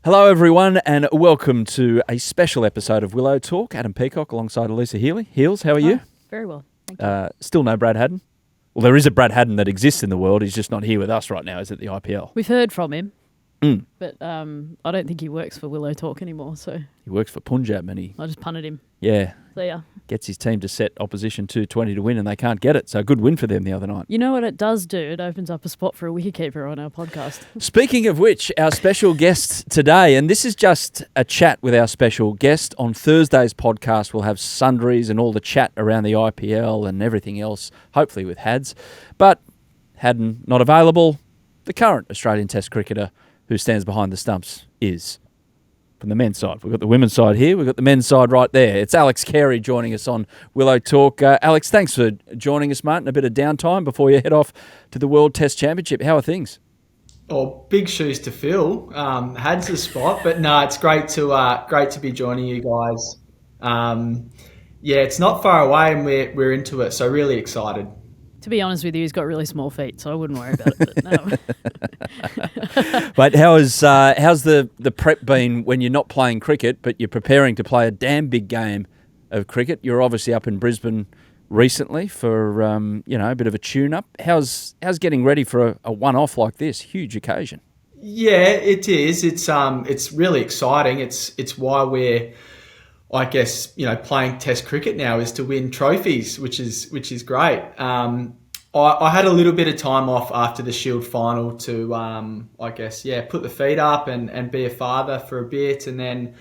Hello everyone and welcome to a special episode of Willow Talk. Adam Peacock alongside Elisa Healy. Heels, how are you? Very well, thank you. Still no Brad Haddon? Well, there is a Brad Haddon that exists in the world. He's just not here with us right now. He's at the IPL. We've heard from him, but I don't think he works for Willow Talk anymore, so He works for Punjab and I just punted him. he So yeah. gets his team to set opposition 220 to win and they can't get it. So a good win for them the other night. You know what it does do? It opens up a spot for a wicketkeeper on our podcast. Speaking of which, our special guest today, and this is just a chat with our special guest. On Thursday's podcast, we'll have sundries and all the chat around the IPL and everything else, hopefully with Hads. But Haddon not available. The current Australian Test cricketer who stands behind the stumps is from the men's side. We've got the women's side here. We've got the men's side right there. It's Alex Carey joining us on Willow Talk. Alex, thanks for joining us, mate, and a bit of downtime before you head off to the World Test Championship. How are things? Oh, big shoes to fill. Had's the spot, but no, it's great to be joining you guys. It's not far away, and we're into it, so really excited. To be honest with you, he's got really small feet, so I wouldn't worry about it. But no. Mate, how's the prep been when you're not playing cricket, but you're preparing to play a damn big game of cricket? You're obviously up in Brisbane recently for a bit of a tune-up. How's getting ready for a one-off like this? Huge occasion. Yeah, it is. It's really exciting. It's why we're, I guess, playing Test cricket now is to win trophies, which is great. I had a little bit of time off after the Shield final to, put the feet up and be a father for a bit. And then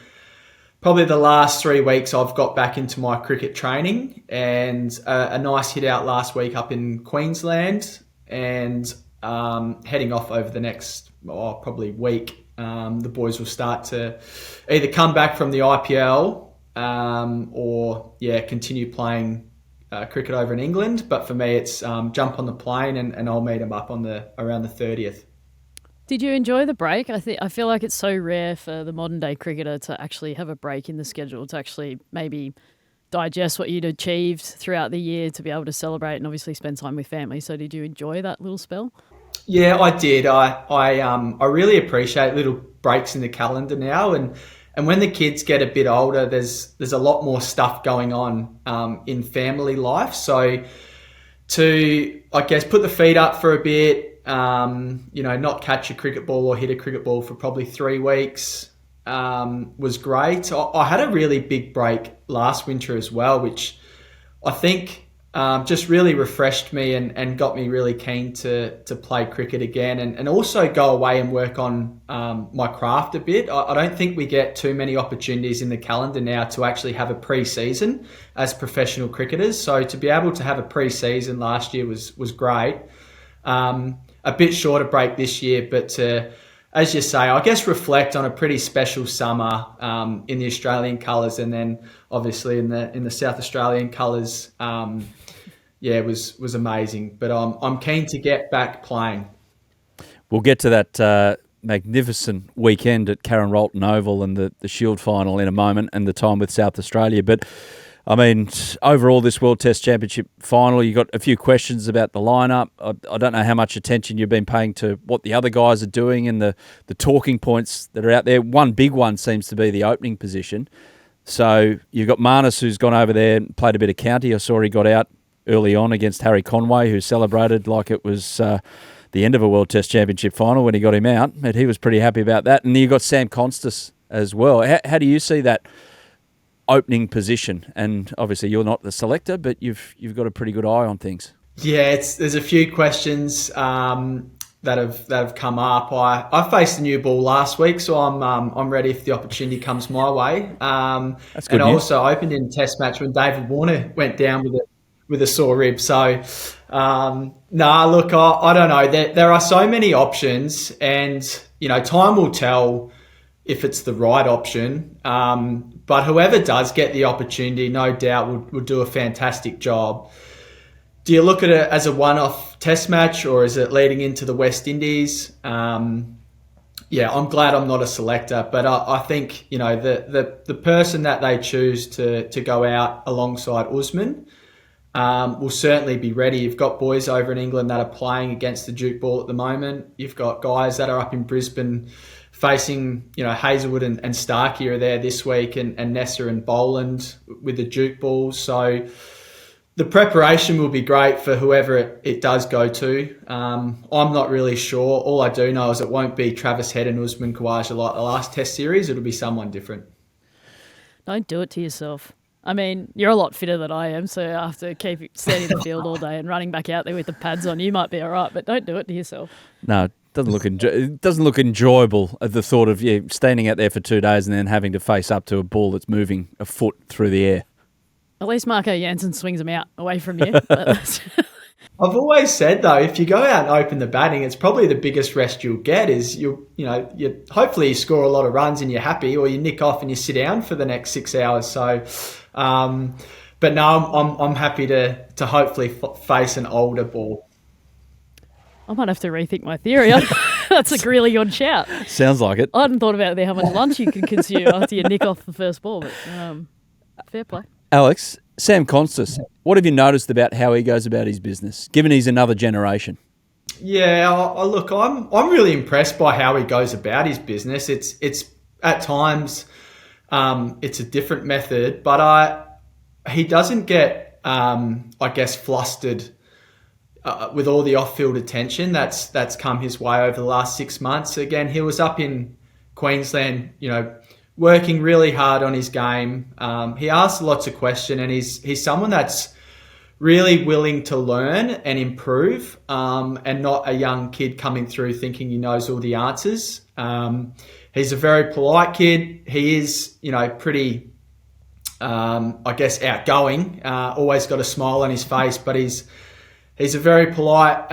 probably the last 3 weeks I've got back into my cricket training and a nice hit out last week up in Queensland and heading off over the next probably week. The boys will start to either come back from the IPL or continue playing cricket over in England. But for me, it's jump on the plane and I'll meet them up on around the 30th. Did you enjoy the break? I feel like it's so rare for the modern day cricketer to actually have a break in the schedule, to actually maybe digest what you'd achieved throughout the year, to be able to celebrate and obviously spend time with family. So did you enjoy that little spell? Yeah, I did. I really appreciate little breaks in the calendar now, and when the kids get a bit older, there's a lot more stuff going on in family life. So to, I guess, put the feet up for a bit, not catch a cricket ball or hit a cricket ball for probably 3 weeks was great. I had a really big break last winter as well, which I think just really refreshed me and got me really keen to play cricket again and also go away and work on my craft a bit. I don't think we get too many opportunities in the calendar now to actually have a pre-season as professional cricketers. So to be able to have a pre-season last year was great. A bit shorter break this year, but as you say, I guess reflect on a pretty special summer in the Australian colours, and then obviously in the South Australian colours. It was amazing. But I'm keen to get back playing. We'll get to that magnificent weekend at Karen Rolton Oval and the Shield final in a moment, and the time with South Australia. But I mean, overall, this World Test Championship final, you got a few questions about the lineup. I don't know how much attention you've been paying to what the other guys are doing and the talking points that are out there. One big one seems to be the opening position. So you've got Marnus, who's gone over there and played a bit of county. I saw he got out early on against Harry Conway, who celebrated like it was the end of a World Test Championship final when he got him out. But he was pretty happy about that. And then you've got Sam Konstas as well. How do you see that opening position? And obviously you're not the selector, but you've got a pretty good eye on things. Yeah, there's a few questions that have come up. I faced a new ball last week, so I'm ready if the opportunity comes my way. That's good and I news. also opened in a Test match when David Warner went down with a sore rib. So look, I don't know. There are so many options, and time will tell if it's the right option. But whoever does get the opportunity, no doubt, will do a fantastic job. Do you look at it as a one-off Test match, or is it leading into the West Indies? I'm glad I'm not a selector, but I think the person that they choose to go out alongside Usman will certainly be ready. You've got boys over in England that are playing against the Duke ball at the moment. You've got guys that are up in Brisbane facing, Hazelwood and Starkey are there this week, and Nessa and Boland with the Duke Bulls. So the preparation will be great for whoever it does go to. I'm not really sure. All I do know is it won't be Travis Head and Usman Khawaja like the last Test series. It'll be someone different. Don't do it to yourself. I mean, you're a lot fitter than I am, so after keep standing in the field all day and running back out there with the pads on, you might be all right, but don't do it to yourself. No, it doesn't look enjoyable at the thought of standing out there for 2 days and then having to face up to a ball that's moving a foot through the air. At least Marco Jansen swings them out away from you. I've always said, though, if you go out and open the batting, it's probably the biggest rest you'll get is you hopefully you score a lot of runs and you're happy, or you nick off and you sit down for the next 6 hours. So, but no, I'm happy to hopefully face an older ball. I might have to rethink my theory. That's a really good shout. Sounds like it. I hadn't thought about how much lunch you can consume after you nick off the first ball, but fair play. Alex, Sam Konstas, what have you noticed about how he goes about his business, given he's another generation? Yeah, look, I'm really impressed by how he goes about his business. It's at times it's a different method, but he doesn't get flustered with all the off-field attention that's come his way over the last 6 months. Again, he was up in Queensland, working really hard on his game. He asks lots of questions, and he's someone that's really willing to learn and improve, and not a young kid coming through thinking he knows all the answers. He's a very polite kid. He is, pretty, outgoing. Always got a smile on his face, but he's a very polite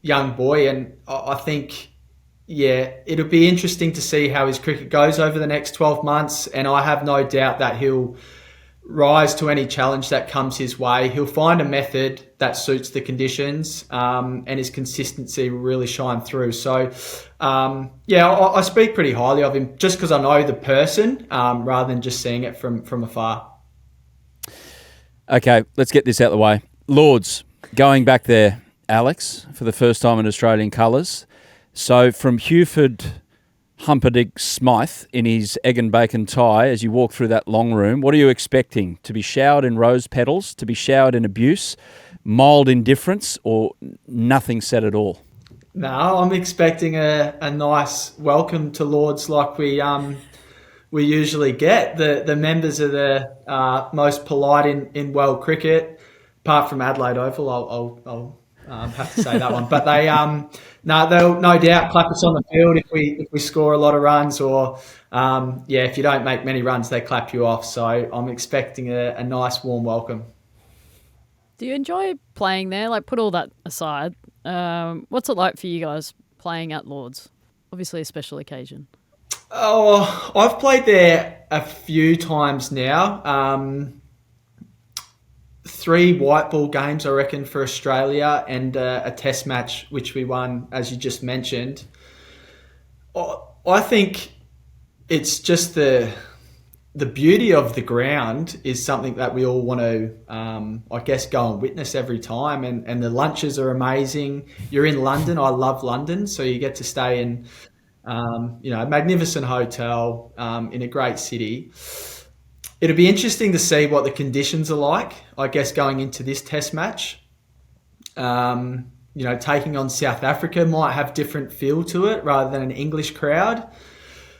young boy, and I think, it'll be interesting to see how his cricket goes over the next 12 months, and I have no doubt that he'll rise to any challenge that comes his way. He'll find a method that suits the conditions, and his consistency will really shine through. So, I speak pretty highly of him just because I know the person, rather than just seeing it from afar. Okay, let's get this out of the way. Lords, going back there, Alex, for the first time in Australian colours. So from Hewford Humperdinck Smythe in his egg and bacon tie, as you walk through that long room, what are you expecting? To be showered in rose petals, to be showered in abuse, mild indifference, or nothing said at all? No, I'm expecting a nice welcome to Lords like we usually get. The members are the most polite in world cricket, apart from Adelaide Oval. I'll have to say that one. But they, they'll no doubt clap us on the field if we score a lot of runs, or if you don't make many runs, they clap you off. So I'm expecting a nice warm welcome. Do you enjoy playing there? Like, put all that aside. What's it like for you guys playing at Lords? Obviously a special occasion. Oh, I've played there a few times now. 3 white ball games, I reckon, for Australia, and a test match, which we won, as you just mentioned. I think it's just the beauty of the ground is something that we all want to, go and witness every time. And the lunches are amazing. You're in London. I love London. So you get to stay in, a magnificent hotel in a great city. It'll be interesting to see what the conditions are like, I guess, going into this test match. Taking on South Africa might have different feel to it rather than an English crowd.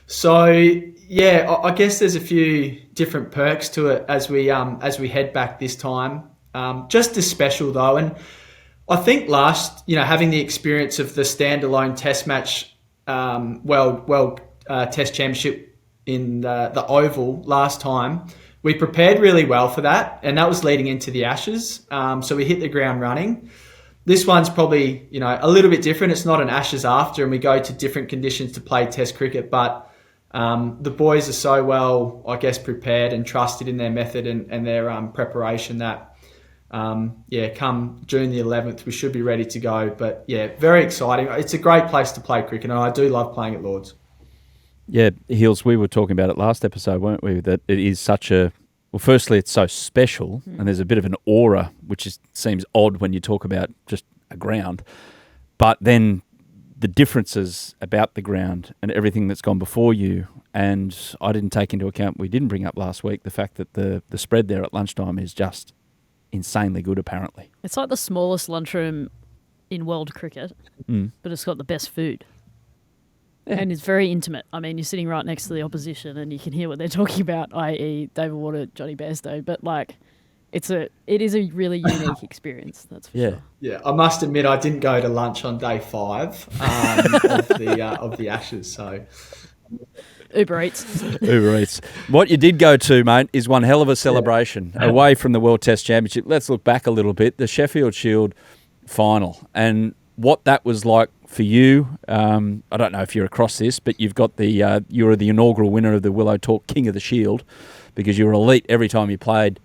So, I guess there's a few different perks to it as we head back this time. Just as special though, and I think having the experience of the standalone test match, World Test Championship in the Oval last time, we prepared really well for that, and that was leading into the Ashes. So we hit the ground running. This one's probably, a little bit different. It's not an Ashes after, and we go to different conditions to play Test cricket, but the boys are so well, I guess, prepared and trusted in their method and their preparation that, come June the 11th, we should be ready to go. But very exciting. It's a great place to play cricket, and I do love playing at Lords. Yeah, Heels, we were talking about it last episode, weren't we? That it is such a... Well, firstly, it's so special, and there's a bit of an aura, which seems odd when you talk about just a ground. But then the differences about the ground and everything that's gone before you. And I didn't take into account, we didn't bring up last week, the fact that the spread there at lunchtime is just insanely good, apparently. It's like the smallest lunchroom in world cricket, but it's got the best food. Yeah. And it's very intimate. I mean, you're sitting right next to the opposition and you can hear what they're talking about, i.e. David Warner, Johnny Bairstow. But, like, it is a really unique experience, that's for sure. Yeah, I must admit I didn't go to lunch on day 5 of the Ashes, so... Uber Eats. Uber Eats. What you did go to, mate, is one hell of a celebration away from the World Test Championship. Let's look back a little bit. The Sheffield Shield final and what that was like for you. I don't know if you're across this, but you've got you were the inaugural winner of the Willow Talk King of the Shield because you were elite every time you played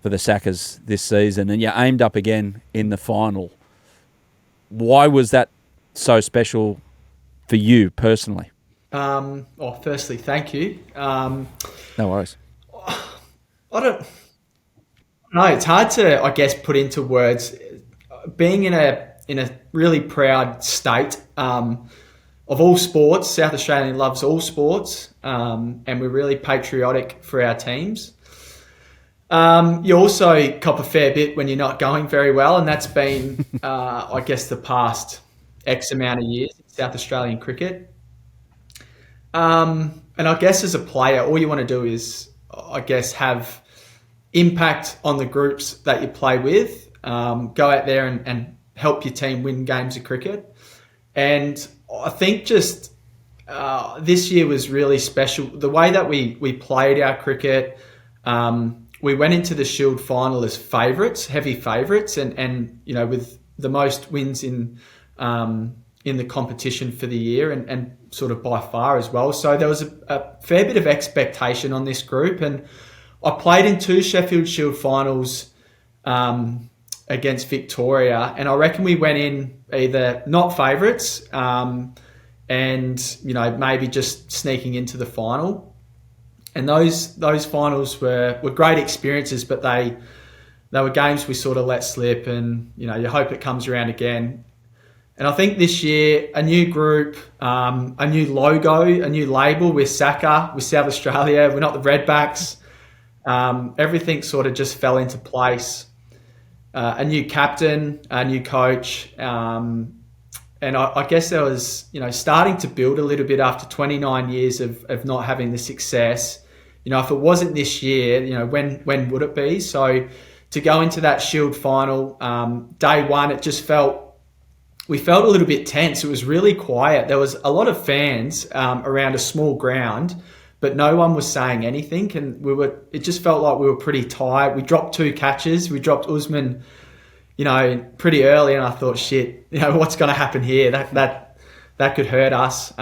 for the Sackers this season, and you aimed up again in the final. Why was that so special for you personally? Firstly, thank you. No worries. I don't know. It's hard to, I guess, put into words. Being in a really proud state of all sports, South Australia loves all sports, and we're really patriotic for our teams. You also cop a fair bit when you're not going very well, and that's been, I guess, the past X amount of years in South Australian cricket. And I guess as a player, all you want to do is, I guess, have impact on the groups that you play with, go out there and help your team win games of cricket. And I think just this year was really special. The way that we played our cricket, we went into the Shield final as favourites, heavy favourites, and you know, with the most wins in the competition for the year and sort of by far as well. So there was a fair bit of expectation on this group, and I played in 2 Sheffield Shield finals against Victoria, and I reckon we went in either not favourites and, you know, maybe just sneaking into the final. And those finals were great experiences, but they were games we sort of let slip, and, you know, you hope it comes around again. And I think this year, a new group, a new logo, a new label with Saka, with South Australia. We're not the Redbacks. Everything sort of just fell into place. A new captain, a new coach. And I guess there was, you know, starting to build a little bit after 29 years of not having the success. You know, if it wasn't this year, you know, when would it be? So to go into that Shield final, day one, it just we felt a little bit tense. It was really quiet. There was a lot of fans around a small ground, but no one was saying anything. And it just felt like we were pretty tired. We dropped 2 catches. We dropped Usman, you know, pretty early. And I thought, shit, you know, what's going to happen here? That could hurt us.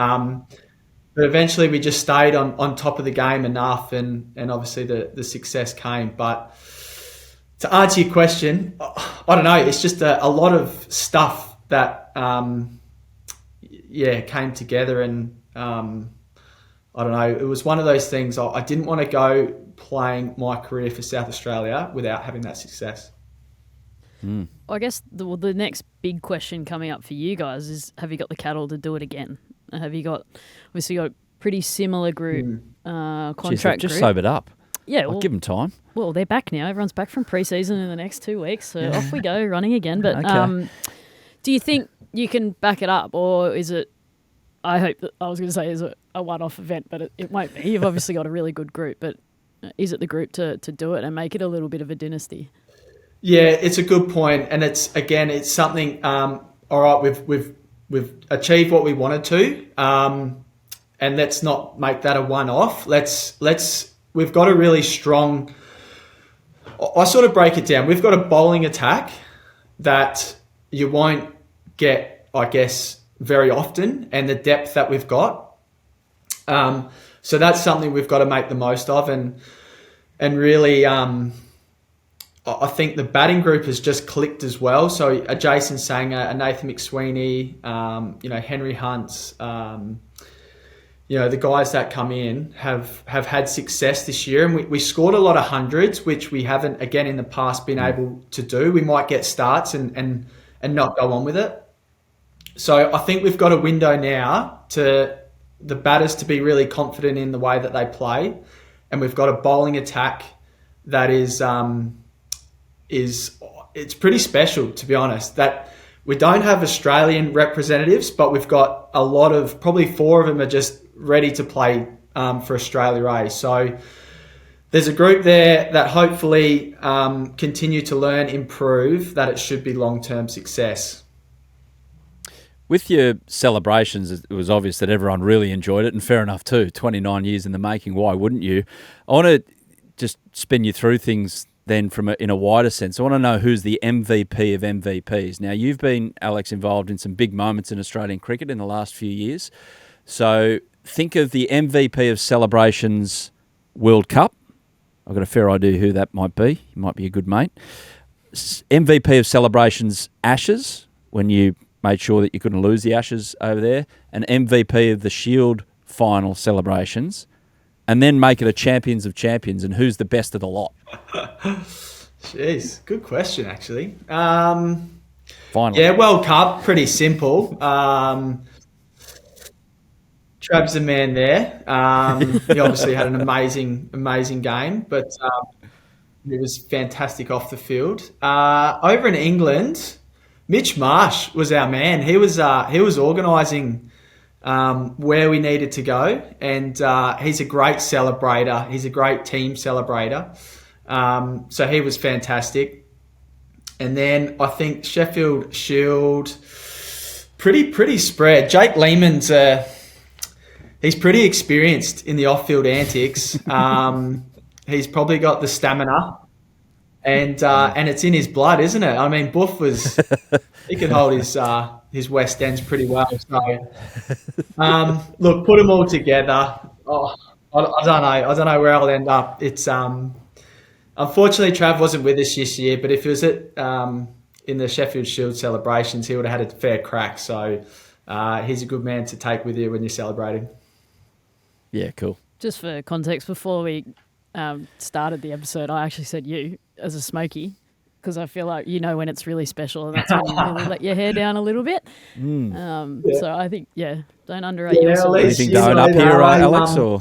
But eventually we just stayed on top of the game enough, and obviously the success came. But to answer your question, I don't know. It's just a lot of stuff that came together, and I don't know, it was one of those things. I didn't want to go playing my career for South Australia without having that success. I guess the next big question coming up for you guys is, have you got the cattle to do it again? Have you obviously got a pretty similar group contract just group? sobered up. Yeah, I'll give them time. Well, they're back now. Everyone's back from pre-season in the next 2 weeks, so off we go, running again. But Okay. do you think you can back it up, or is it, I hope that I was going to say, is it a one-off event, but it won't be. You've obviously got a really good group, but is it the group to do it and make it a little bit of a dynasty? Yeah, it's a good point, and it's something. All right, we've achieved what we wanted to, and let's not make that a one-off. We've got a really strong. I sort of break it down. We've got a bowling attack that you won't get, I guess, very often, and the depth that we've got. So that's something we've got to make the most of, and really, I think the batting group has just clicked as well. So a Jason Sanger, a Nathan McSweeney, Henry Hunt, the guys that come in have had success this year, and we scored a lot of hundreds, which we haven't, again, in the past been able to do. We might get starts and not go on with it. So I think we've got a window now to the batters to be really confident in the way that they play, and we've got a bowling attack that is it's pretty special, to be honest. That we don't have Australian representatives, but we've got a lot of, probably 4 of them are just ready to play for Australia A. So there's a group there that hopefully continue to learn, improve, that it should be long-term success. With your celebrations, it was obvious that everyone really enjoyed it, and fair enough too. 29 years in the making, why wouldn't you? I want to just spin you through things then in a wider sense. I want to know who's the MVP of MVPs. Now, you've been, Alex, involved in some big moments in Australian cricket in the last few years. So think of the MVP of celebrations World Cup. I've got a fair idea who that might be. He might be a good mate. MVP of celebrations Ashes, when you made sure that you couldn't lose the Ashes over there. And MVP of the Shield final celebrations. And then make it a Champions of Champions, and who's the best of the lot? Jeez, good question, actually. Finally. Yeah, World Cup, pretty simple. Trav's the man there. He obviously had an amazing game, but he was fantastic off the field. Over in England, Mitch Marsh was our man. He was organising where we needed to go, and he's a great celebrator. He's a great team celebrator. So he was fantastic. And then I think Sheffield Shield, pretty spread. Jake Lehman's he's pretty experienced in the off-field antics. He's probably got the stamina, and it's in his blood, isn't it? I mean, Buff he could hold his West Ends pretty well. So, look, put them all together. Oh, I don't know where I'll end up. It's unfortunately Trav wasn't with us this year, but if he was in the Sheffield Shield celebrations, he would have had a fair crack. So he's a good man to take with you when you're celebrating. Yeah, cool. Just for context, before we started the episode, I actually said you as a smoky, because I feel like when it's really special, and that's when you really let your hair down a little bit. So I think, don't underrate yourself. Anything going up here, Alex? Or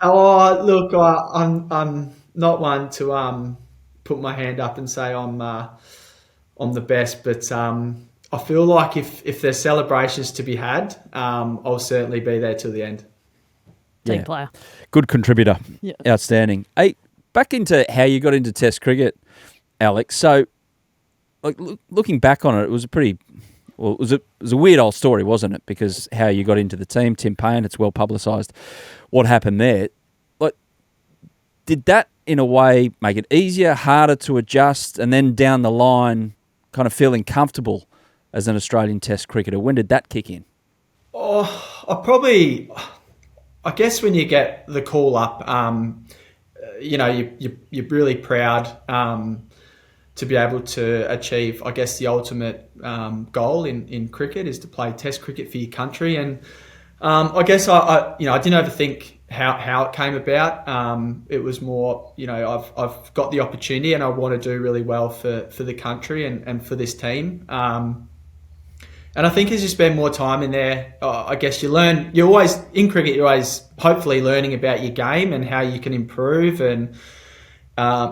oh, look, I'm not one to put my hand up and say I'm the best, but I feel like if there's celebrations to be had, I'll certainly be there till the end. Team player. Good contributor. Yeah. Outstanding. Hey, back into how you got into Test cricket, Alex. So, like looking back on it, it was it was a weird old story, wasn't it? Because how you got into the team, Tim Payne, it's well publicised. What happened there? Like, did that in a way make it easier, harder to adjust, and then down the line, kind of feeling comfortable as an Australian Test cricketer? When did that kick in? Oh, I guess when you get the call up, you're really proud to be able to achieve, I guess, the ultimate goal in cricket is to play Test cricket for your country. And I guess I didn't overthink how it came about. It was more, I've got the opportunity and I want to do really well for the country and for this team. And I think as you spend more time in there, I guess in cricket, you're always hopefully learning about your game and how you can improve. And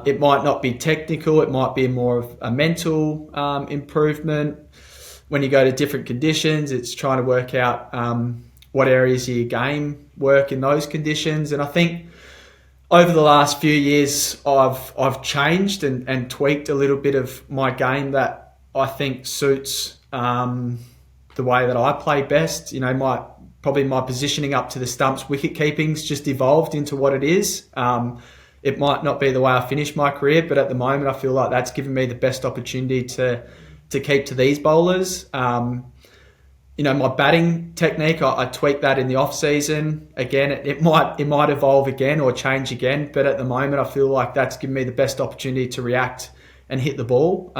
it might not be technical, it might be more of a mental improvement. When you go to different conditions, it's trying to work out what areas of your game work in those conditions. And I think over the last few years, I've changed and tweaked a little bit of my game that I think suits the way that I play best. My positioning up to the stumps, wicket keeping's just evolved into what it is. It might not be the way I finish my career, but at the moment I feel like that's given me the best opportunity to keep to these bowlers. My batting technique, I tweak that in the off season. Again, it might evolve again or change again, but at the moment I feel like that's given me the best opportunity to react and hit the ball.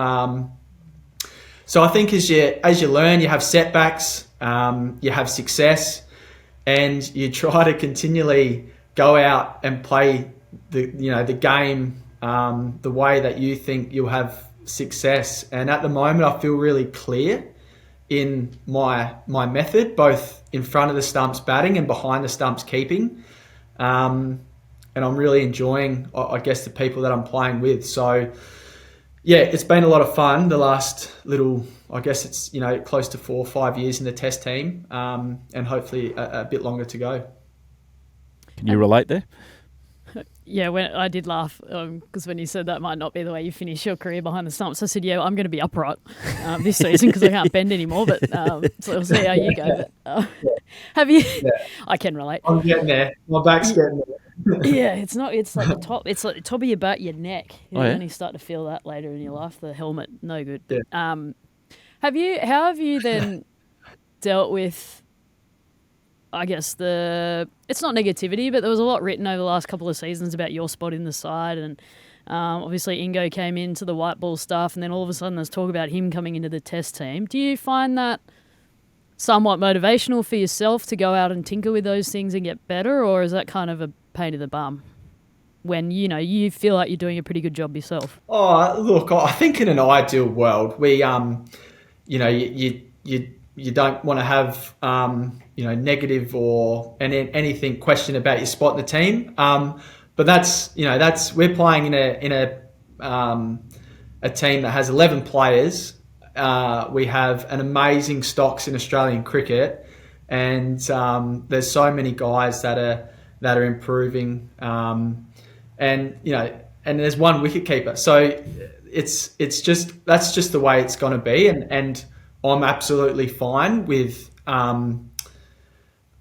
So I think as you learn, you have setbacks, you have success, and you try to continually go out and play the game the way that you think you'll have success. And at the moment, I feel really clear in my method, both in front of the stumps batting and behind the stumps keeping. And I'm really enjoying, I guess, the people that I'm playing with. So, yeah, it's been a lot of fun the last little, I guess it's, close to 4 or 5 years in the test team, and hopefully a bit longer to go. Can you relate there? Yeah, when I did laugh because when you said that might not be the way you finish your career behind the stumps, I said, yeah, I'm going to be upright this season because I can't bend anymore. But so we'll see how you go. But have you? Yeah. I can relate. I'm getting there. My back's getting there. Yeah, it's not. It's like the top. It's like the top of your back, your neck. You only start to feel that later in your life. The helmet, no good. Yeah. How have you then dealt with? I guess it's not negativity, but there was a lot written over the last couple of seasons about your spot in the side, and obviously Ingo came into the white ball stuff, and then all of a sudden there's talk about him coming into the test team. Do you find that somewhat motivational for yourself to go out and tinker with those things and get better, or is that kind of a pain in the bum when you feel like you're doing a pretty good job yourself? Oh, look, I think in an ideal world, we you don't want to have negative or anything question about your spot in the team. But that's we're playing in a team that has 11 players. We have an amazing stocks in Australian cricket, and there's so many guys that are improving. And there's one wicket keeper, so that's just the way it's going to be, and I'm absolutely fine with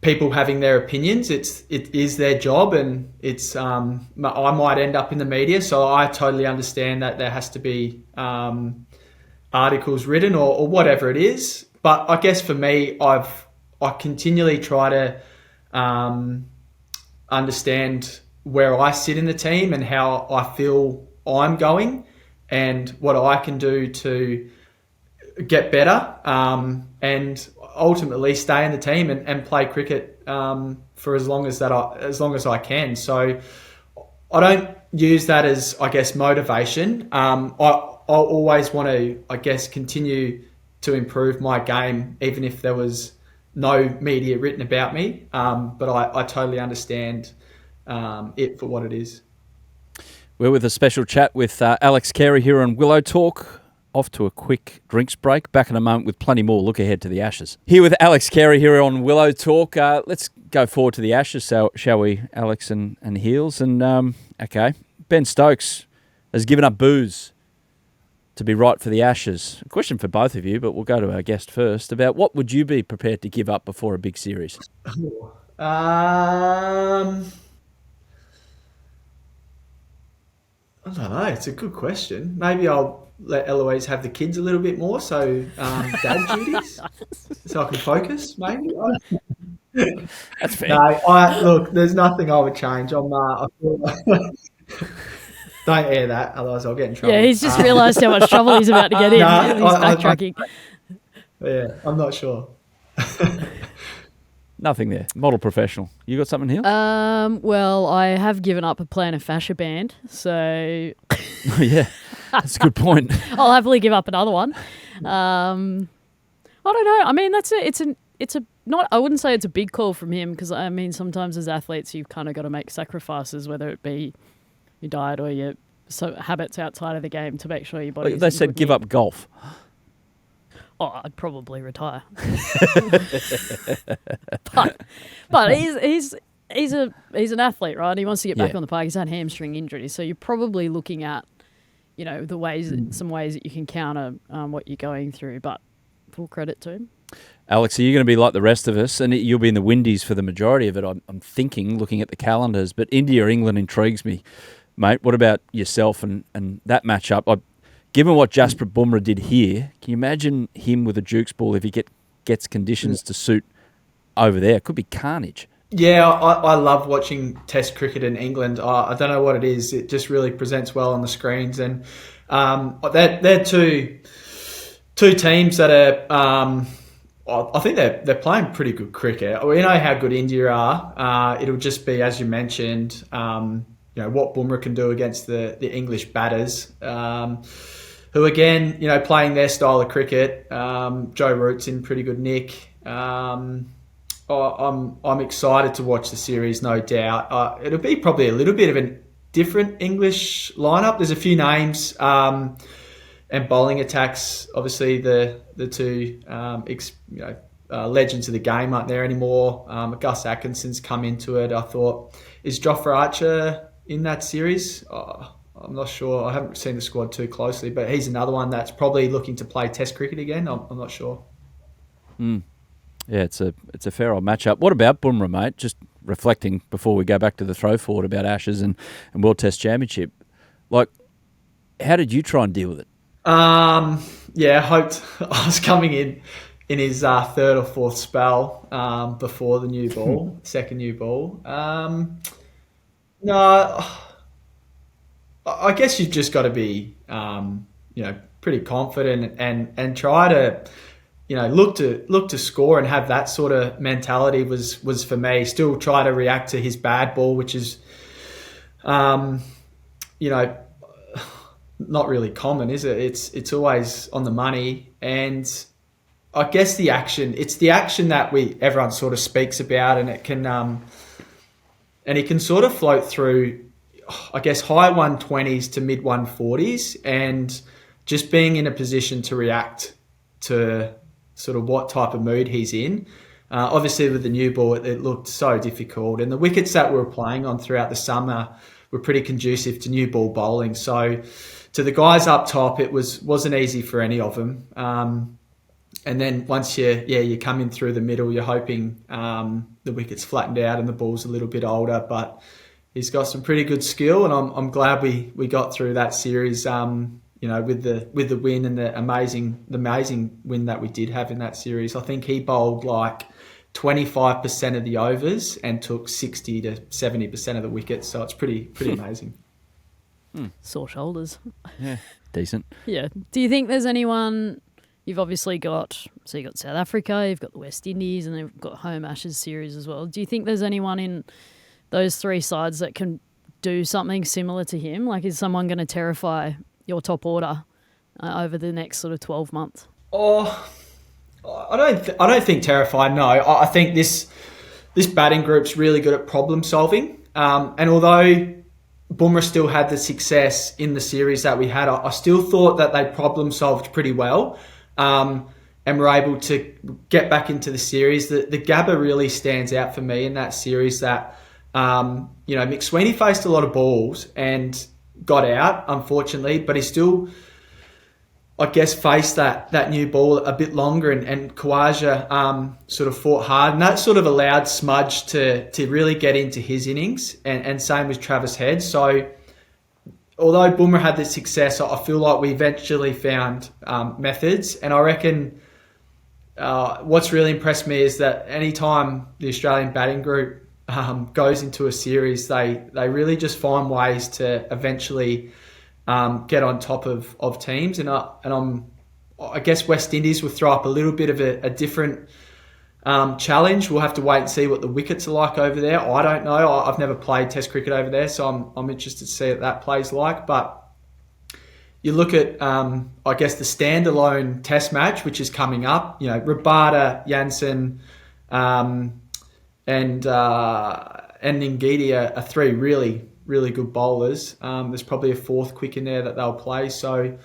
people having their opinions. It is their job, and it's I might end up in the media, so I totally understand that there has to be articles written or whatever it is. But I guess for me, I continually try to understand where I sit in the team and how I feel I'm going, and what I can do to get better, and ultimately stay in the team and play cricket for as long as I can. So I don't use that as, I guess, motivation. I'll always want to, I guess, continue to improve my game, even if there was no media written about me. But I totally understand it for what it is. We're with a special chat with Alex Carey here on Willow Talk. Off to a quick drinks break. Back in a moment with plenty more. Look ahead to the Ashes. Here with Alex Carey here on Willow Talk. Let's go forward to the Ashes, shall we, Alex and Heels? And, okay, Ben Stokes has given up booze to be right for the Ashes. A question for both of you, but we'll go to our guest first, about what would you be prepared to give up before a big series? I don't know. It's a good question. Maybe I'll let Eloise have the kids a little bit more, so dad duties, so I can focus. Maybe. That's fair. No, look. There's nothing I would change. I feel don't air that, otherwise I'll get in trouble. Yeah, he's just realised how much trouble he's about to get in. He's backtracking. Yeah, I'm not sure. Nothing there. Model professional. You got something here? Well, I have given up playing a fascia band, so yeah, that's a good point. I'll happily give up another one. I don't know. I mean, it's a not. I wouldn't say it's a big call from him, because I mean, sometimes as athletes, you've kind of got to make sacrifices, whether it be your diet or your habits outside of the game, to make sure your body. They said give up golf. Oh, I'd probably retire. but he's an athlete, right? He wants to get back on the park. He's had hamstring injuries, so you're probably looking at, some ways that you can counter what you're going through. But full credit to him. Alex, are you going to be like the rest of us, and you'll be in the Windies for the majority of it? I'm thinking, looking at the calendars, but India, England intrigues me, mate. What about yourself and that matchup? Given what Jasprit Bumrah did here, can you imagine him with a Jukes ball if he gets conditions to suit over there? It could be carnage. Yeah, I love watching Test cricket in England. I don't know what it is. It just really presents well on the screens, and they're two teams that are. I think they're playing pretty good cricket. We know how good India are. It'll just be, as you mentioned, what Bumrah can do against the English batters. who again, playing their style of cricket. Joe Root's in pretty good nick. I'm excited to watch the series, no doubt. It'll be probably a little bit of a different English lineup. There's a few names and bowling attacks. Obviously, the two legends of the game aren't there anymore. Gus Atkinson's come into it. I thought, is Jofra Archer in that series? I'm not sure. I haven't seen the squad too closely, but he's another one that's probably looking to play Test cricket again. I'm not sure. Yeah, it's a fair old matchup. What about Bumrah, mate? Just reflecting before we go back to the throw forward about Ashes and World Test Championship. Like, how did you try and deal with it? I hoped I was coming in his third or fourth spell before the new ball, second new ball. No, I guess you've just got to be, pretty confident and try to, look to score and have that sort of mentality was for me. Still try to react to his bad ball, which is, not really common, is it? It's always on the money, and I guess it's the action that everyone sort of speaks about, and it can sort of float through, I guess, high 120s to mid 140s, and just being in a position to react to sort of what type of mood he's in. Obviously, with the new ball, it looked so difficult, and the wickets that we were playing on throughout the summer were pretty conducive to new ball bowling. So, to the guys up top, it wasn't easy for any of them. And then once you come in through the middle, you're hoping the wicket's flattened out and the ball's a little bit older, but he's got some pretty good skill, and I'm glad we got through that series. With the win and the amazing win that we did have in that series. I think he bowled like 25% of the overs and took 60 to 70% of the wickets. So it's pretty amazing. Sore shoulders. Yeah, decent. Yeah. Do you think there's anyone? You've obviously got South Africa, you've got the West Indies, and they've got home Ashes series as well. Do you think there's anyone in those three sides that can do something similar to him? Like, is someone going to terrify your top order over the next sort of 12 months? Oh, I don't think terrified. No, I think this batting group's really good at problem solving. And although Bumrah still had the success in the series that we had, I still thought that they problem solved pretty well. And were able to get back into the series. The Gabba really stands out for me in that series. That McSweeney faced a lot of balls and got out, unfortunately, but he still, I guess, faced that new ball a bit longer, and Khawaja sort of fought hard, and that sort of allowed Smudge to really get into his innings, and same with Travis Head. So although Bumrah had the success, I feel like we eventually found methods, and I reckon what's really impressed me is that anytime the Australian batting group goes into a series, they really just find ways to eventually get on top of teams, and I guess West Indies will throw up a little bit of a different challenge. We'll have to wait and see what the wickets are like over there. I don't know. I've never played Test cricket over there, so I'm interested to see what that plays like. But you look at, I guess, the standalone Test match, which is coming up. Rabada, Jansen, and Ngidi are three really, really good bowlers. There's probably a fourth quick in there that they'll play. So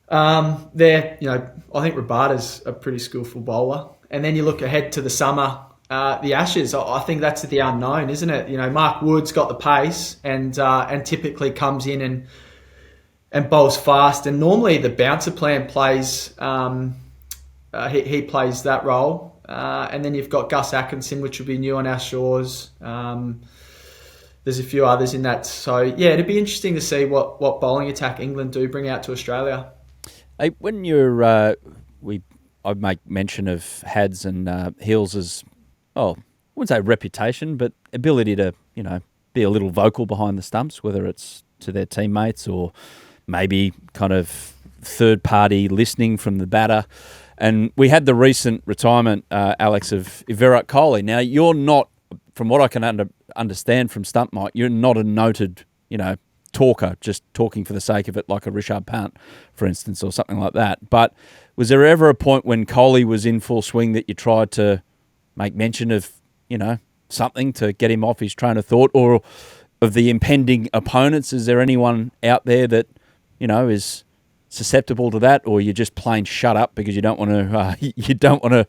I think Rabada's a pretty skillful bowler. And then you look ahead to the summer, the Ashes. I think that's the unknown, isn't it? Mark Wood's got the pace and typically comes in and bowls fast. And normally the bouncer plan plays. He plays that role. And then you've got Gus Atkinson, which will be new on our shores. There's a few others in that. So, yeah, it'd be interesting to see what bowling attack England do bring out to Australia. Hey, when I make mention of Hads and Hills' I wouldn't say reputation, but ability to, be a little vocal behind the stumps, whether it's to their teammates or maybe kind of third-party listening from the batter. And we had the recent retirement, Alex, of Virat Kohli. Now, you're not, from what I can understand from Stump Mike, you're not a noted, talker, just talking for the sake of it, like a Richard Pant, for instance, or something like that. But was there ever a point when Kohli was in full swing that you tried to make mention of, something to get him off his train of thought, or of the impending opponents? Is there anyone out there that, is susceptible to that, or you're just plain shut up because you don't want to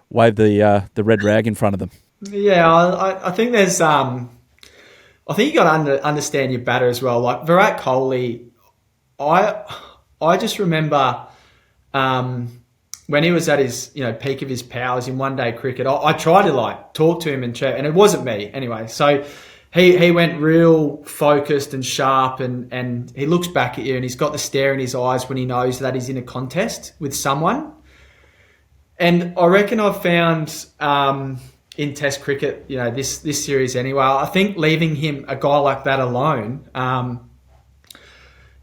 wave the red rag in front of them? Yeah, I think there's I think you got to understand your batter as well. Like Virat Kohli, I just remember when he was at his peak of his powers in one day cricket. I tried to talk to him and chat, and it wasn't me anyway. So he went real focused and sharp, and he looks back at you and he's got the stare in his eyes when he knows that he's in a contest with someone. And I reckon I've found in Test cricket, this series anyway, I think leaving a guy like that alone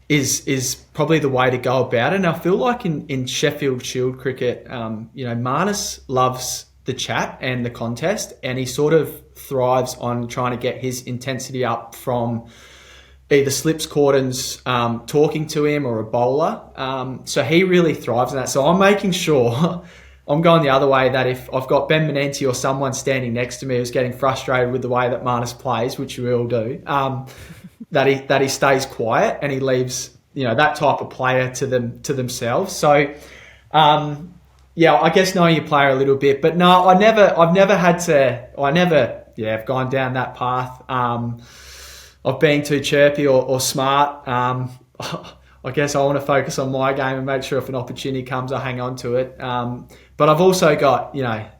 is probably the way to go about it. And I feel like in Sheffield Shield cricket, Marnus loves the chat and the contest, and he sort of thrives on trying to get his intensity up from either slips cordons talking to him or a bowler. So he really thrives in that. So I'm making sure I'm going the other way, that if I've got Ben Menenti or someone standing next to me who's getting frustrated with the way that Marnus plays, which we all do, that he stays quiet and he leaves that type of player to themselves. So I guess knowing your player a little bit, but no, I've gone down that path of being too chirpy or smart. I guess I want to focus on my game and make sure if an opportunity comes, I hang on to it. But I've also got,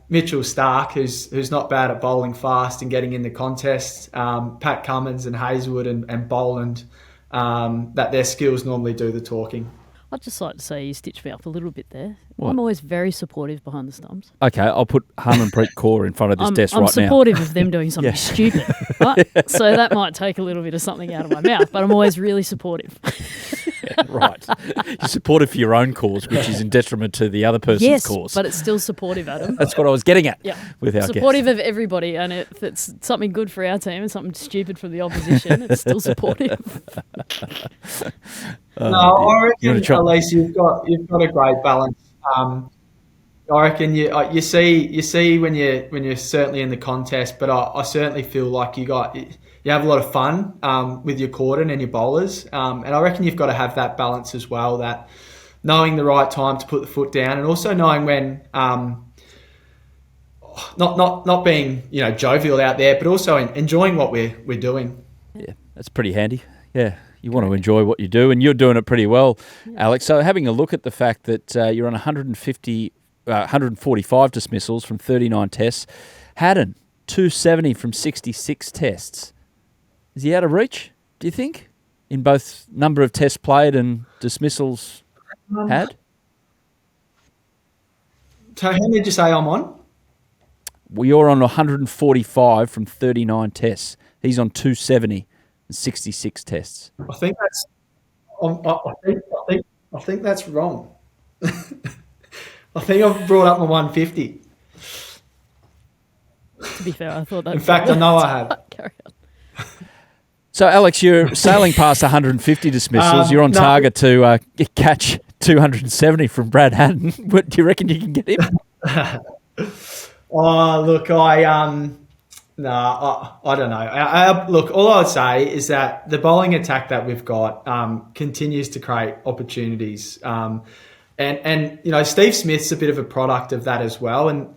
Mitchell Starc, who's not bad at bowling fast and getting in the contests. Pat Cummins and Hazelwood and Boland, that their skills normally do the talking. I'd just like to say you stitched me up a little bit there. What? I'm always very supportive behind the stumps. Okay, I'll put Harmanpreet Kaur in front of this desk right now. I'm supportive of them doing something stupid, right? So that might take a little bit of something out of my mouth, but I'm always really supportive. Right. You're supportive for your own cause, which is in detriment to the other person's cause. Yes, but it's still supportive, Adam. That's what I was getting at with our supportive guest. of everybody, and if it's something good for our team and something stupid for the opposition, it's still supportive. No, I reckon, Elise, you've got a great balance. I reckon you see when you're certainly in the contest, but I certainly feel like you have a lot of fun with your cordon and your bowlers, and I reckon you've got to have that balance as well. That knowing the right time to put the foot down, and also knowing when not being jovial out there, but also enjoying what we're doing. Yeah, that's pretty handy. Yeah. You want to enjoy what you do, and you're doing it pretty well, Alex. So having a look at the fact that you're on 145 dismissals from 39 tests. Haddon, 270 from 66 tests. Is he out of reach, do you think, in both number of tests played and dismissals had? So how many did you say I'm on? Well, you're on 145 from 39 tests. He's on 270. 66 tests. I think that's wrong. I think I've brought up my 150. To be fair, I thought that. In fact, I know I have. Carry on. So, Alex, you're sailing past 150 dismissals. You're on target to catch 270 from Brad Haddon. What do you reckon you can get him? Oh, look, No, I don't know. Look, all I would say is that the bowling attack that we've got continues to create opportunities. And Steve Smith's a bit of a product of that as well. And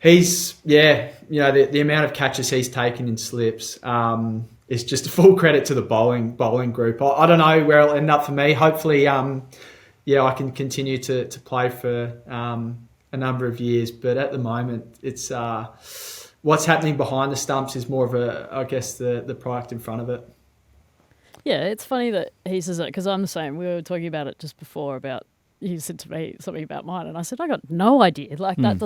he's, the amount of catches he's taken in slips is just a full credit to the bowling group. I don't know where it'll end up for me. Hopefully, I can continue to play for a number of years. But at the moment, it's... what's happening behind the stumps is more of the product in front of it. Yeah, it's funny that he says that because I'm the same. We were talking about it just before about, he said to me something about mine and I said, I got no idea. That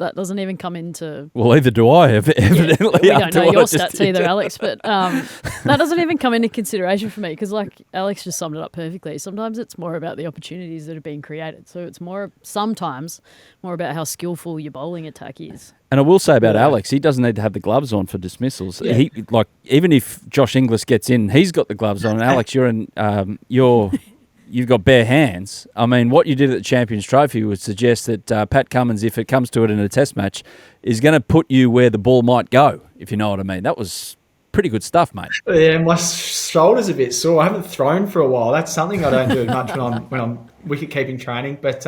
That doesn't even come into... Well, either do I, evidently. We don't after know what your I just stats did. either, Alex, but that doesn't even come into consideration for me because, like Alex just summed it up perfectly, sometimes it's more about the opportunities that are being created. So it's sometimes more about how skillful your bowling attack is. And I will say about Alex, he doesn't need to have the gloves on for dismissals. Yeah. He even if Josh Inglis gets in, he's got the gloves on. And Alex, you've got bare hands. I mean, what you did at the Champions Trophy would suggest that Pat Cummins, if it comes to it in a Test match, is going to put you where the ball might go. If you know what I mean. That was pretty good stuff, mate. Yeah, my shoulder's a bit sore. I haven't thrown for a while. That's something I don't do much when I'm wicket keeping training. But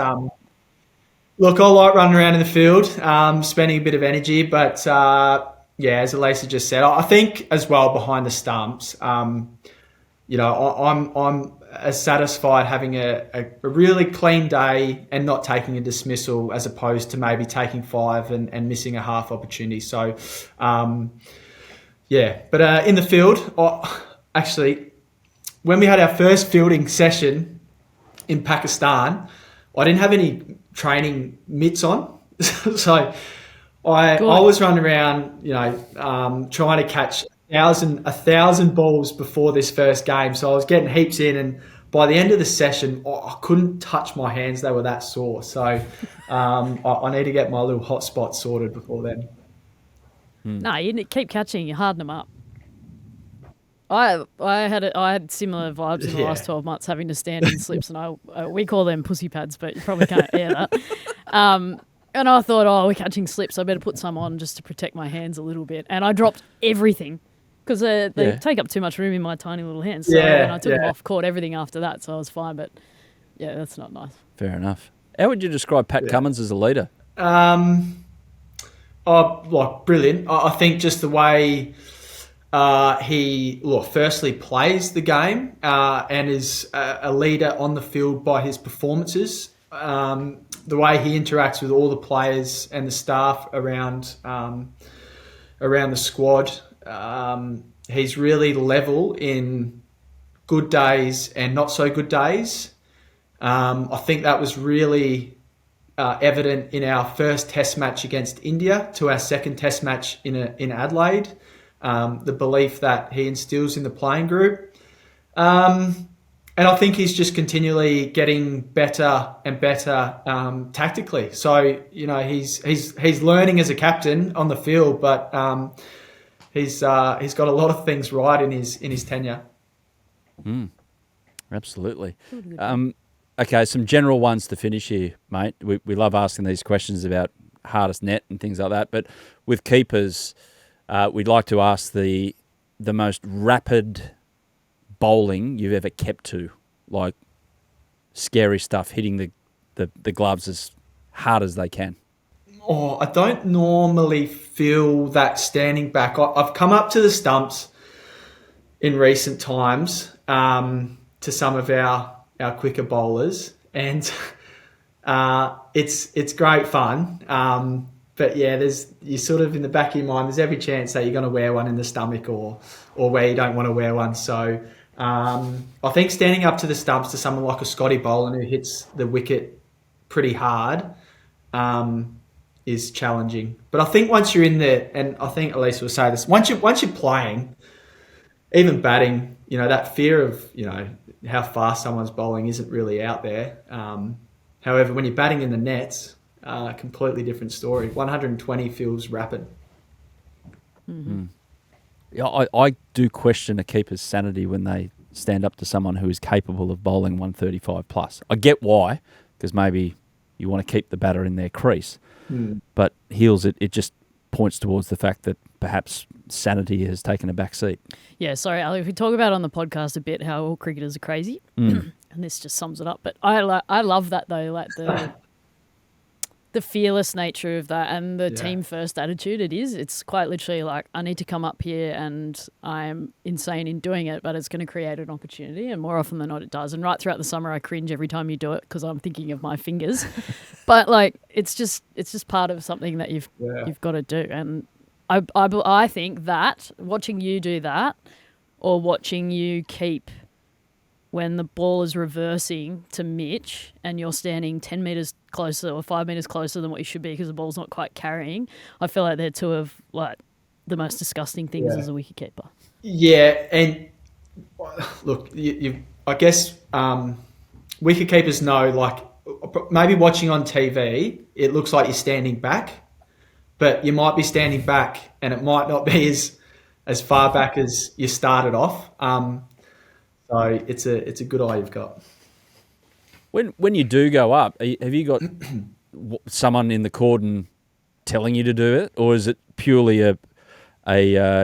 look, I like running around in the field, spending a bit of energy. But as Elisa just said, I think as well behind the stumps. I'm as satisfied having a really clean day and not taking a dismissal as opposed to maybe taking 5 and missing a half opportunity. So, but in the field, actually, when we had our first fielding session in Pakistan, I didn't have any training mitts on. So I was running around, trying to catch 1,000 balls before this first game. So I was getting heaps in, and by the end of the session, I couldn't touch my hands. They were that sore. So I need to get my little hot spot sorted before then. No, you need to keep catching. You harden them up. I had similar vibes in the last 12 months, having to stand in slips, and we call them pussy pads, but you probably can't hear that. And I thought, we're catching slips. I better put some on just to protect my hands a little bit. And I dropped everything because they take up too much room in my tiny little hands. So when I took them off, caught everything after that, so I was fine. But yeah, that's not nice. Fair enough. How would you describe Pat Cummins as a leader? Brilliant. I think just the way he firstly plays the game and is a leader on the field by his performances. The way he interacts with all the players and the staff around the squad. He's really level in good days and not so good days. I think that was really evident in our first Test match against India to our second Test match in Adelaide. The belief that he instills in the playing group. And I think he's just continually getting better and better tactically. So, he's learning as a captain on the field, but he's got a lot of things right in his tenure. Absolutely. Okay, some general ones to finish here, mate. We love asking these questions about hardest net and things like that, but with keepers, we'd like to ask the most rapid bowling you've ever kept to, like scary stuff, hitting the gloves as hard as they can. I don't normally feel that standing back. I've come up to the stumps in recent times to some of our quicker bowlers, and it's great fun. But you're sort of in the back of your mind, there's every chance that you're going to wear one in the stomach or where you don't want to wear one. So I think standing up to the stumps to someone like a Scotty Boland who hits the wicket pretty hard is challenging. But I think once you're in there, and I think Elisa will say this, once you're playing, even batting, that fear of how fast someone's bowling isn't really out there. However, when you're batting in the nets, completely different story. 120 feels rapid. Mm-hmm. Yeah, I do question a keeper's sanity when they stand up to someone who is capable of bowling 135 plus. I get why, because maybe you want to keep the batter in their crease. But Heels, it just points towards the fact that perhaps sanity has taken a back seat. Yeah, sorry, Ali. We talk about on the podcast a bit how all cricketers are crazy, and this just sums it up. But I love that though, like the fearless nature of that and the team first attitude. It's quite literally like, I need to come up here and I'm insane in doing it, but it's going to create an opportunity, and more often than not it does. And right throughout the summer I cringe every time you do it because I'm thinking of my fingers. But like it's just part of something that you've got to do. And I think that watching you do that, or watching you keep when the ball is reversing to Mitch and you're standing 10 metres closer or 5 metres closer than what you should be because the ball's not quite carrying. I feel like they're two of like the most disgusting things as a wicketkeeper. Yeah, and look, I guess wicketkeepers know, like, maybe watching on TV, it looks like you're standing back, but you might be standing back and it might not be as far back as you started off. So it's a good eye you've got. When you do go up, have you got someone in the cordon telling you to do it, or is it purely a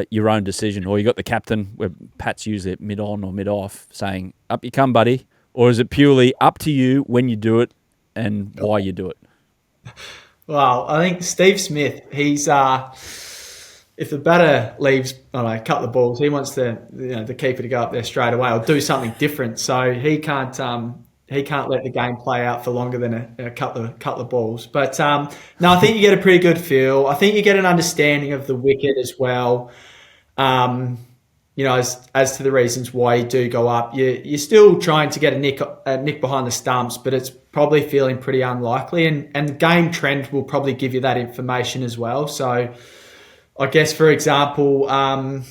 your own decision, or you got the captain where Pat's usually at mid on or mid off saying, "Up you come, buddy," or is it purely up to you when you do it and why you do it? Well, I think Steve Smith, he's if the batter leaves, I don't know, cut the balls, he wants the keeper to go up there straight away or do something different. So he can't let the game play out for longer than a couple of balls. But no, I think you get a pretty good feel. I think you get an understanding of the wicket as well. As to the reasons why you do go up, you're still trying to get a nick behind the stumps, but it's probably feeling pretty unlikely. And the game trend will probably give you that information as well. So I guess, for example, a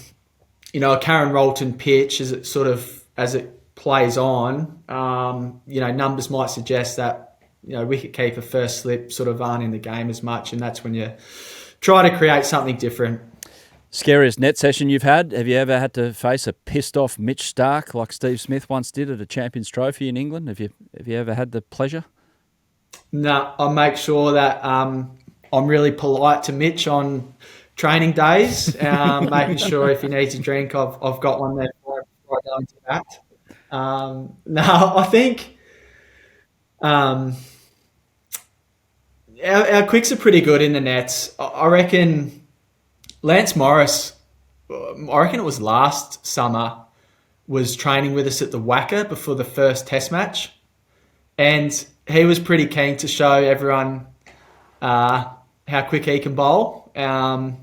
Karen Rolton pitch as it plays on, numbers might suggest that, wicketkeeper first slip sort of aren't in the game as much, and that's when you try to create something different. Scariest net session you've had? Have you ever had to face a pissed off Mitch Starc like Steve Smith once did at a Champions Trophy in England? Have you ever had the pleasure? No, I make sure that I'm really polite to Mitch on training days, making sure if he needs a drink, I've got one there for him before I go into that. No, I think our quicks are pretty good in the nets. I reckon Lance Morris, I reckon it was last summer, was training with us at the Wacker before the first test match. And he was pretty keen to show everyone how quick he can bowl. And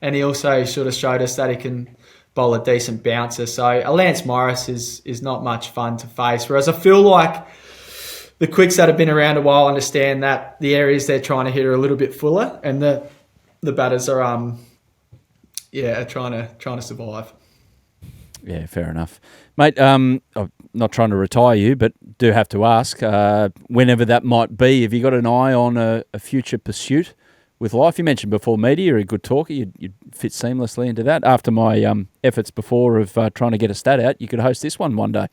he also sort of showed us that he can bowl a decent bouncer. So a Lance Morris is not much fun to face. Whereas I feel like the quicks that have been around a while understand that the areas they're trying to hit are a little bit fuller, and the batters are trying to survive. Yeah, fair enough. Mate, I'm not trying to retire you, but do have to ask, whenever that might be, have you got an eye on a future pursuit with life? You mentioned before media, you're a good talker. You'd fit seamlessly into that. After my efforts before of trying to get a stat out, you could host this one day.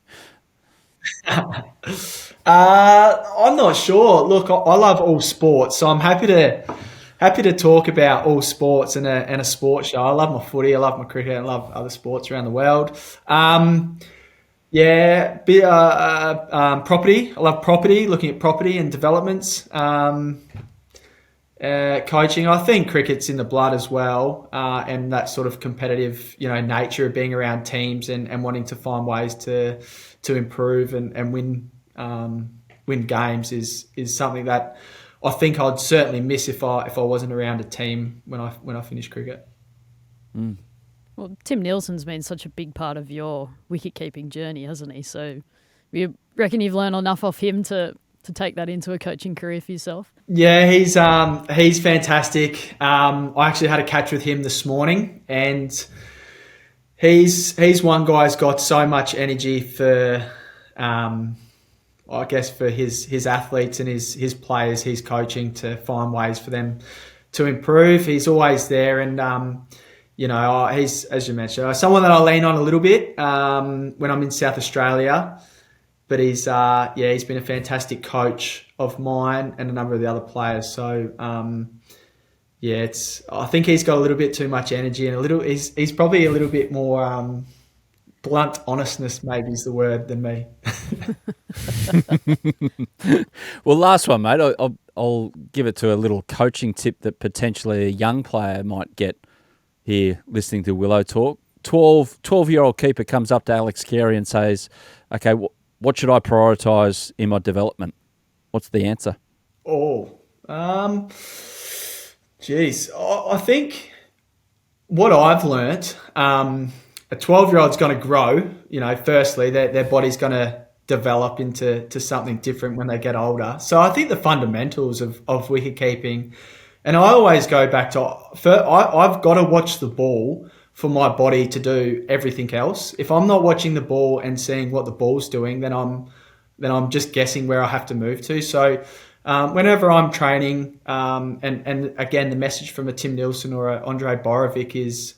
I'm not sure. Look, I love all sports, so I'm happy to talk about all sports and a sports show. I love my footy, I love my cricket, I love other sports around the world. Property. I love property, looking at property and developments. Coaching. I think cricket's in the blood as well, and that sort of competitive, nature of being around teams and wanting to find ways to improve and win games is something that I think I'd certainly miss if I wasn't around a team when I finish cricket. Mm. Well, Tim Nielsen's been such a big part of your wicket-keeping journey, hasn't he? So you reckon you've learned enough off him to take that into a coaching career for yourself? Yeah, he's fantastic. I actually had a catch with him this morning, and he's one guy who's got so much energy for I guess for his athletes and his players he's coaching to find ways for them to improve. He's always there, and he's, as you mentioned, someone that I lean on a little bit when I'm in South Australia. But he's been a fantastic coach of mine and a number of the other players. So I think he's got a little bit too much energy and he's probably a little bit more blunt honestness, maybe is the word, than me. Well, last one, mate. I'll give it to a little coaching tip that potentially a young player might get here listening to Willow Talk. 12-year-old keeper comes up to Alex Carey and says, okay, what should I prioritise in my development? What's the answer? I think what I've learnt, a 12-year-old's going to grow. Firstly, their body's going to develop into something different when they get older. So I think the fundamentals of wicket keeping, and I always go back to, I've got to watch the ball for my body to do everything else. If I'm not watching the ball and seeing what the ball's doing, then I'm just guessing where I have to move to. So whenever I'm training, and again, the message from a Tim Nielsen or a Andre Borovic is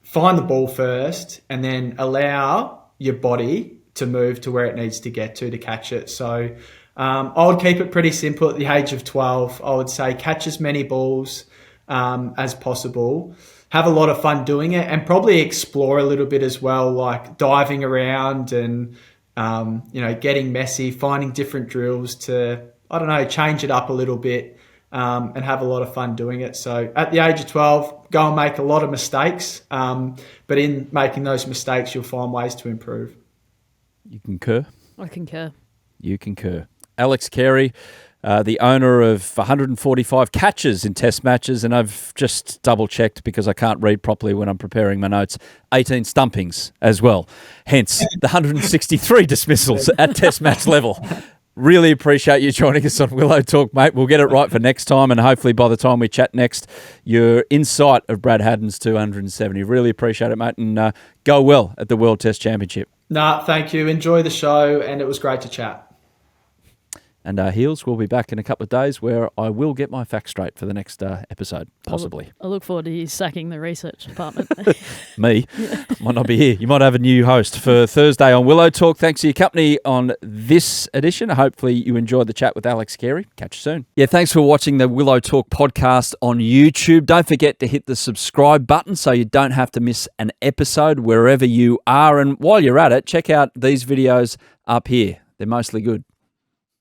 find the ball first and then allow your body to move to where it needs to get to catch it. So I would keep it pretty simple at the age of 12. I would say catch as many balls as possible. Have a lot of fun doing it, and probably explore a little bit as well, like diving around and, getting messy, finding different drills to, change it up a little bit and have a lot of fun doing it. So at the age of 12, go and make a lot of mistakes. But in making those mistakes, you'll find ways to improve. You concur? I concur. You concur. Alex Carey, the owner of 145 catches in Test matches, and I've just double-checked because I can't read properly when I'm preparing my notes, 18 stumpings as well. Hence, the 163 dismissals at Test match level. Really appreciate you joining us on Willow Talk, mate. We'll get it right for next time, and hopefully by the time we chat next, your insight of Brad Haddin's 270. Really appreciate it, mate, and go well at the World Test Championship. Thank you. Enjoy the show, and it was great to chat. And Heels, we'll be back in a couple of days where I will get my facts straight for the next episode, possibly. I look forward to you sacking the research department. Me? Yeah. Might not be here. You might have a new host for Thursday on Willow Talk. Thanks for your company on this edition. Hopefully you enjoyed the chat with Alex Carey. Catch you soon. Yeah, thanks for watching the Willow Talk podcast on YouTube. Don't forget to hit the subscribe button so you don't have to miss an episode wherever you are. And while you're at it, check out these videos up here. They're mostly good.